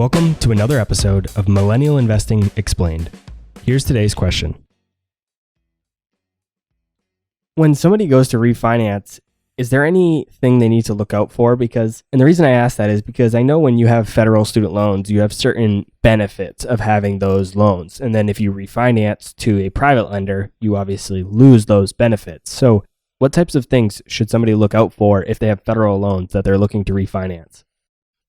Welcome to another episode of Millennial Investing Explained. Here's today's question. When somebody goes to refinance, is there anything they need to look out for? And the reason I ask that is because I know when you have federal student loans, you have certain benefits of having those loans. And then if you refinance to a private lender, you obviously lose those benefits. So what types of things should somebody look out for if they have federal loans that they're looking to refinance?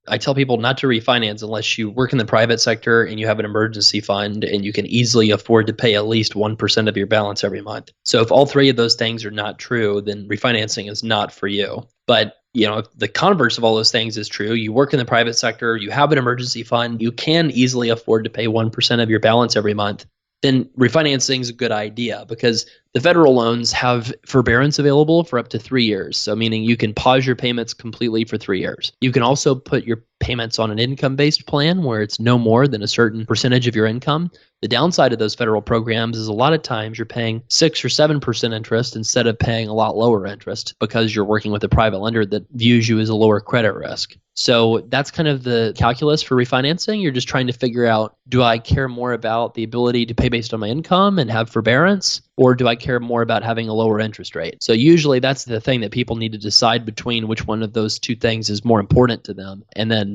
I tell people not to refinance unless you work in the private sector and you have an emergency fund and you can easily afford to pay at least 1% of your balance every month. So if all three of those things are not true, then refinancing is not for you. But if the converse of all those things is true, you work in the private sector, you have an emergency fund, you can easily afford to pay 1% of your balance every month, then refinancing is a good idea because the federal loans have forbearance available for up to 3 years. So meaning you can pause your payments completely for 3 years. You can also put your payments on an income-based plan where it's no more than a certain percentage of your income. The downside of those federal programs is a lot of times you're paying 6 or 7% interest instead of paying a lot lower interest because you're working with a private lender that views you as a lower credit risk. So that's kind of the calculus for refinancing. You're just trying to figure out, do I care more about the ability to pay based on my income and have forbearance? Or do I care more about having a lower interest rate? So usually that's the thing that people need to decide between which one of those two things is more important to them. And then,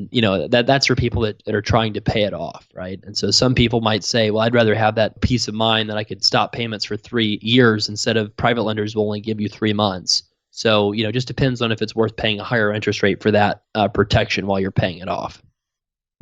that's for people that are trying to pay it off, right? And so some people might say, well, I'd rather have that peace of mind that I could stop payments for 3 years instead of private lenders will only give you 3 months. So, it just depends on if it's worth paying a higher interest rate for that protection while you're paying it off.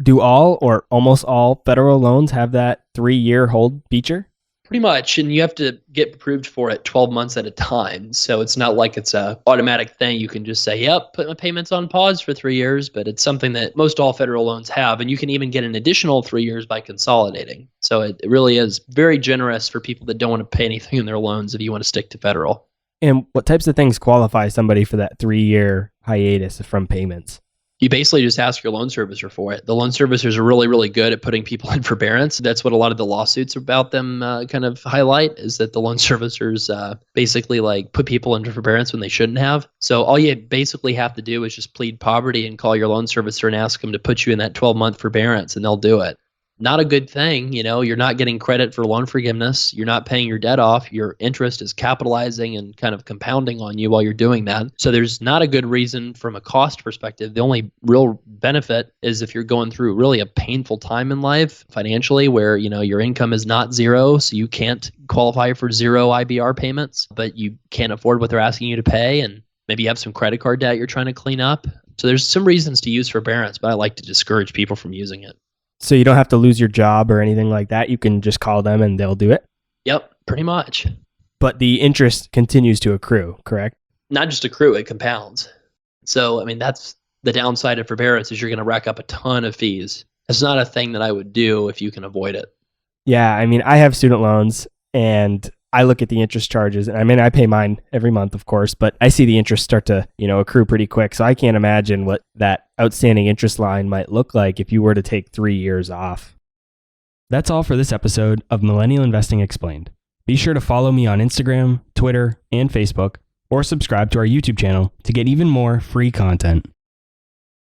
Do all or almost all federal loans have that 3-year hold feature? Pretty much, and you have to get approved for it 12 months at a time. So it's not like it's a automatic thing. You can just say, yep, put my payments on pause for 3 years, but it's something that most all federal loans have. And you can even get an additional 3 years by consolidating. So it really is very generous for people that don't want to pay anything in their loans if you want to stick to federal. And what types of things qualify somebody for that 3-year hiatus from payments? You basically just ask your loan servicer for it. The loan servicers are really, really good at putting people in forbearance. That's what a lot of the lawsuits about them kind of highlight, is that the loan servicers basically put people into forbearance when they shouldn't have. So all you basically have to do is just plead poverty and call your loan servicer and ask them to put you in that 12-month forbearance, and they'll do it. Not a good thing. You're not getting credit for loan forgiveness. You're not paying your debt off. Your interest is capitalizing and kind of compounding on you while you're doing that. So there's not a good reason from a cost perspective. The only real benefit is if you're going through really a painful time in life financially where, your income is not zero, so you can't qualify for zero IBR payments, but you can't afford what they're asking you to pay. And maybe you have some credit card debt you're trying to clean up. So there's some reasons to use forbearance, but I like to discourage people from using it. So you don't have to lose your job or anything like that. You can just call them and they'll do it? Yep, pretty much. But the interest continues to accrue, correct? Not just accrue, it compounds. So, that's the downside of forbearance is you're going to rack up a ton of fees. It's not a thing that I would do if you can avoid it. Yeah, I have student loans and I look at the interest charges. And I pay mine every month, of course, but I see the interest start to, accrue pretty quick. So I can't imagine what that outstanding interest line might look like if you were to take 3 years off. That's all for this episode of Millennial Investing Explained. Be sure to follow me on Instagram, Twitter, and Facebook, or subscribe to our YouTube channel to get even more free content.